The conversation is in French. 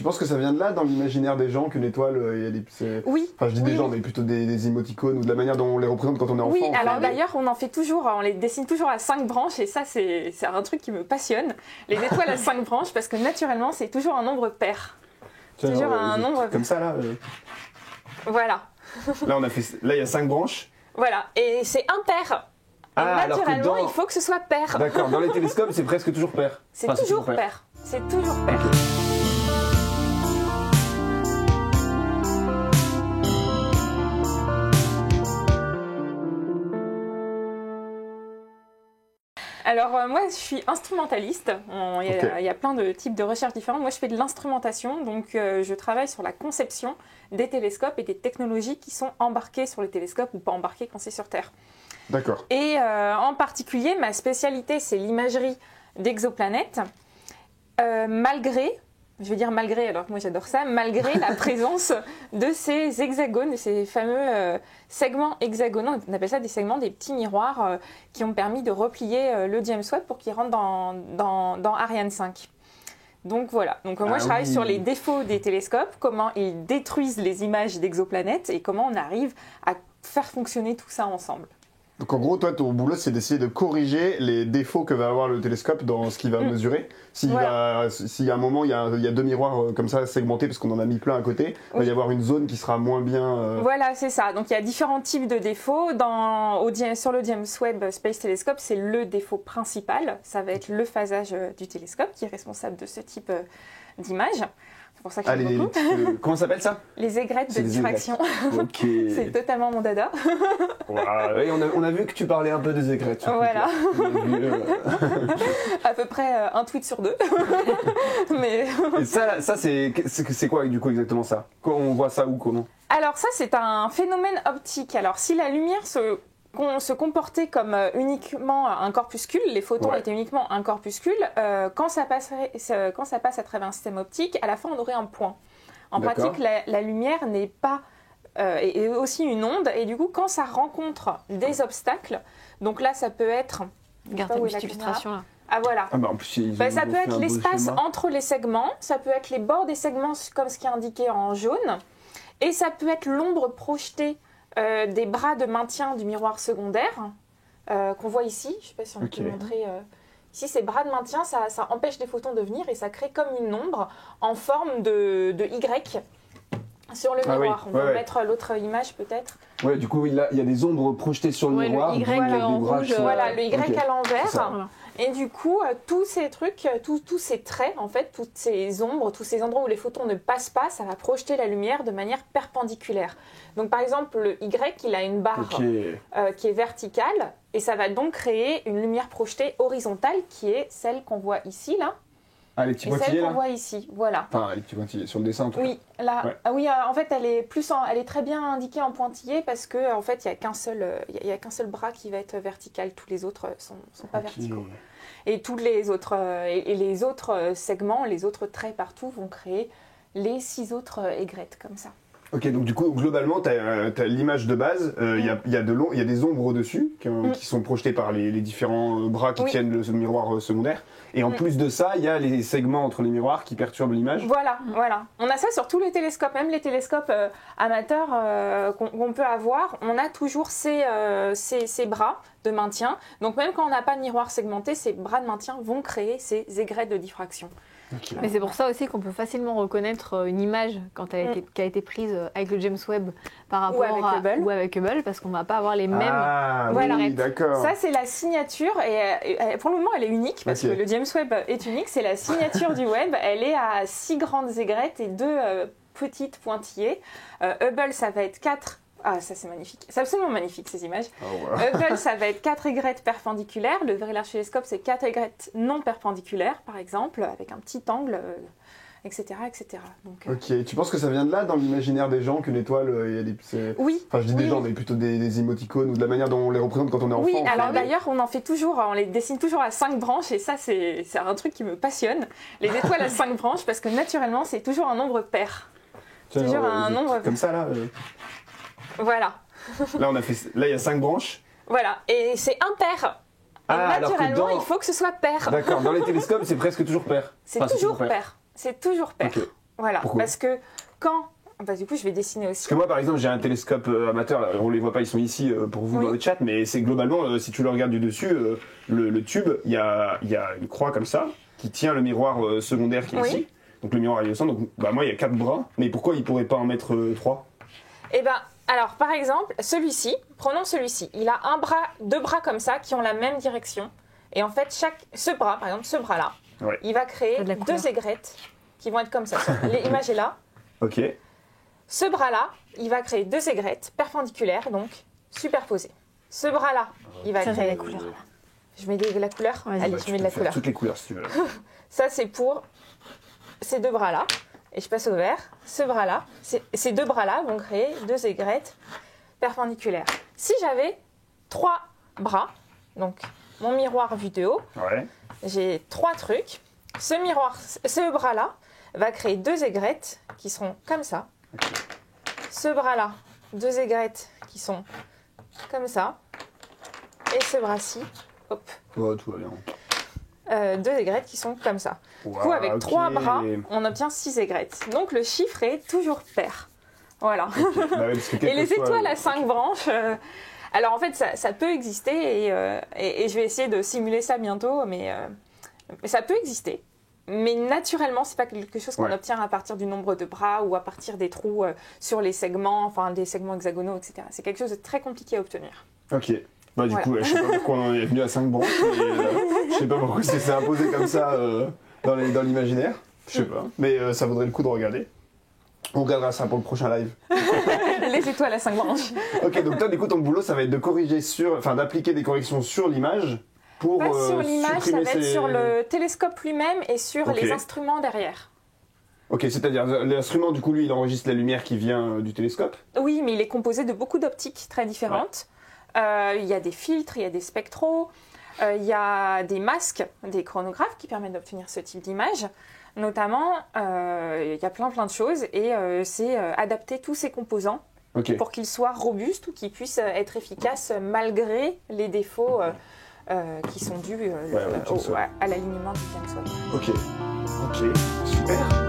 tu penses que ça vient de là, dans l'imaginaire des gens, qu'une étoile, il y a des... Oui. Enfin, je dis des gens, oui. mais plutôt des émoticônes, ou de la manière dont on les représente quand on est enfant. Oui, alors d'ailleurs, on en fait toujours, on les dessine toujours à 5 branches, et ça, c'est un truc qui me passionne. Les étoiles à 5 branches, parce que naturellement, c'est toujours un nombre pair. Tiens, toujours un nombre... Comme ça, là. Voilà. Là, là, il y a 5 branches. Voilà, et c'est impair. Et naturellement, il faut que ce soit pair. D'accord, dans les télescopes, c'est presque toujours pair. C'est toujours pair. C'est toujours pair. Okay. Alors moi je suis instrumentaliste, il y a plein de types de recherches différentes. Moi je fais de l'instrumentation, donc je travaille sur la conception des télescopes et des technologies qui sont embarquées sur les télescopes ou pas embarquées quand c'est sur Terre. D'accord. Et en particulier ma spécialité c'est l'imagerie d'exoplanètes, malgré alors que moi j'adore ça, malgré la présence de ces hexagones, de ces fameux segments hexagonaux, on appelle ça des segments, des petits miroirs qui ont permis de replier le James Webb pour qu'il rentre dans Ariane 5. Donc voilà, moi je travaille sur les défauts des télescopes, comment ils détruisent les images d'exoplanètes et comment on arrive à faire fonctionner tout ça ensemble. Donc en gros, toi, ton boulot, c'est d'essayer de corriger les défauts que va avoir le télescope dans ce qu'il va mesurer. S'il y a un moment, il y a 2 miroirs comme ça segmentés, parce qu'on en a mis plein à côté, il va y avoir une zone qui sera moins bien... Voilà, c'est ça. Donc il y a différents types de défauts. Sur le James Webb Space Telescope, c'est le défaut principal. Ça va être le phasage du télescope qui est responsable de ce type d'image. C'est pour ça que j'aime beaucoup. Comment ça s'appelle ça? Les aigrettes de diffraction. Ok. C'est totalement mon dada. Oui, on a vu que tu parlais un peu des aigrettes. Voilà. À peu près un tweet sur 2. Mais... Et ça c'est quoi du coup exactement ça? On voit ça où, comment? Alors ça, c'est un phénomène optique. Alors si la lumière se comportait comme uniquement un corpuscule, les photons étaient uniquement un corpuscule, quand ça passe à travers un système optique, à la fin on aurait un point. En pratique, la lumière n'est pas est aussi une onde, et du coup quand ça rencontre des obstacles, donc là ça peut être... Regarde ta petite illustration là. Ah voilà. Ah bah en plus, ça peut être l'espace entre les segments, ça peut être les bords des segments comme ce qui est indiqué en jaune, et ça peut être l'ombre projetée des bras de maintien du miroir secondaire qu'on voit ici. Je ne sais pas si on peut montrer. Ici, ces bras de maintien, ça empêche les photons de venir et ça crée comme une ombre en forme de Y sur le miroir. On peut mettre l'autre image peut-être. Ouais, du coup, il y a des ombres projetées sur le miroir. Le Y en rouge. Voilà, le Y à l'envers. Voilà. Et du coup, tous ces trucs, tous ces traits, en fait, toutes ces ombres, tous ces endroits où les photons ne passent pas, ça va projeter la lumière de manière perpendiculaire. Donc par exemple, le Y, il a une barre qui est verticale, et ça va donc créer une lumière projetée horizontale qui est celle qu'on voit ici, là. Ah, les petits pointillés, là. Celle qu'on voit ici, voilà. Enfin, les petits pointillés, sur le dessin en tout cas. Oui, là. Ouais. Ah oui, en fait, elle est très bien indiquée en pointillé parce que en fait, il y a qu'un seul bras qui va être vertical. Tous les autres sont pas verticaux. Et tous les autres les autres segments, les autres traits partout vont créer les 6 autres aigrettes comme ça. Ok, donc du coup, globalement, tu as l'image de base, il y a des ombres au-dessus qui sont projetées par les différents bras qui tiennent le miroir secondaire. Et en plus de ça, il y a les segments entre les miroirs qui perturbent l'image. Voilà. On a ça sur tous les télescopes, même les télescopes amateurs qu'on peut avoir, on a toujours ces bras de maintien. Donc même quand on n'a pas de miroir segmenté, ces bras de maintien vont créer ces aigrettes de diffraction. Okay. Mais c'est pour ça aussi qu'on peut facilement reconnaître une image qui a été prise avec le James Webb par rapport ou avec Hubble, parce qu'on ne va pas avoir les mêmes. Voilà. Oui, d'accord. Ça c'est la signature et pour le moment elle est unique parce que le James Webb est unique. C'est la signature du Webb. Elle est à 6 grandes aigrettes et 2 petites pointillés. Hubble ça va être 4. Ah, ça c'est magnifique. C'est absolument magnifique ces images. Hubble, ça va être 4 aigrettes perpendiculaires. Le Very Large Telescope, c'est 4 aigrettes non perpendiculaires, par exemple, avec un petit angle, etc. etc. Donc, ok, tu penses que ça vient de là, dans l'imaginaire des gens, qu'une étoile, il y a des... Oui. Enfin, je dis des gens, mais plutôt des émoticônes, ou de la manière dont on les représente quand on est enfant. Oui, alors d'ailleurs, on en fait toujours, on les dessine toujours à 5 branches, et ça, c'est un truc qui me passionne. Les étoiles à 5 branches, parce que naturellement, c'est toujours un nombre pair. Toujours un nombre... Comme ça, là Voilà. Là, il y a 5 branches. Voilà, et c'est impair. Naturellement, il faut que ce soit pair. D'accord, dans les télescopes, c'est presque toujours pair. C'est toujours pair. C'est toujours pair. Okay. Voilà, Pourquoi? parce que quand... Bah, du coup, je vais dessiner aussi. Parce que moi, par exemple, j'ai un télescope amateur, là, on les voit pas, ils sont ici pour vous Oui. dans le chat, mais c'est globalement, si tu le regardes du dessus, le tube, il y a une croix comme ça, qui tient le miroir secondaire qui est Oui. ici. Donc le miroir est au centre, donc bah, moi, il y a 4 bras, mais pourquoi il pourrait pas en mettre 3? Eh ben, alors, par exemple, celui-ci, prenons celui-ci. Il a deux bras comme ça, qui ont la même direction. Et en fait, ce bras, par exemple, ce bras-là, Ouais. il va créer De la couleur. 2 aigrettes qui vont être comme ça. L'image est là. Ok. Ce bras-là, il va créer 2 aigrettes perpendiculaires, donc superposées. Ce bras-là, il va Ça, c'est créer... la couleur. Je mets la couleur. Vas-y. Allez, Bah, je tu mets de peux la faire couleur. toutes les couleurs si tu veux. Ça, c'est pour ces 2 bras-là. Et je passe au vert. Ce bras-là, ces 2 bras-là vont créer 2 aigrettes perpendiculaires. Si j'avais 3 bras, donc mon miroir vu de haut, Ouais. j'ai 3 trucs. Ce bras-là va créer 2 aigrettes qui seront comme ça. Ce bras-là, 2 aigrettes qui sont comme ça. Et ce bras-ci, hop, Oh, tout va bien. 2 aigrettes qui sont comme ça. Du coup, Wow, avec ok. 3 bras, on obtient 6 aigrettes. Donc le chiffre est toujours pair. Voilà. Bah ouais, parce que Et les quelquefois, étoiles à 5 branches, alors en fait, ça peut exister et je vais essayer de simuler ça bientôt, mais ça peut exister. Mais naturellement, c'est pas quelque chose qu'on Ouais. obtient à partir du nombre de bras ou à partir des trous sur les segments, enfin des segments hexagonaux, etc. C'est quelque chose de très compliqué à obtenir. Ok. Bah du Voilà. coup, je sais pas pourquoi on en est venu à 5 branches, mais je sais pas pourquoi c'est imposé comme ça dans l'imaginaire. Je sais pas. Mais ça vaudrait le coup de regarder. On regardera ça pour le prochain live. Les étoiles à 5 branches. Ok, donc toi, du coup, ton boulot, ça va être de corriger d'appliquer des corrections sur l'image pour Pas sur l'image, ça supprimer va être ces- sur le télescope lui-même et sur Ok. les instruments derrière. Ok, c'est-à-dire l'instrument, du coup, lui, il enregistre la lumière qui vient du télescope. Oui, mais il est composé de beaucoup d'optiques très différentes. Il y a des filtres, il y a des spectros, il y a des masques, des chronographes qui permettent d'obtenir ce type d'image. Notamment, il y a plein de choses et c'est adapter tous ces composants Ok. pour qu'ils soient robustes ou qu'ils puissent être efficaces malgré les défauts qui sont dus ouais, à l'alignement du James Webb. Ok. Ok. Super.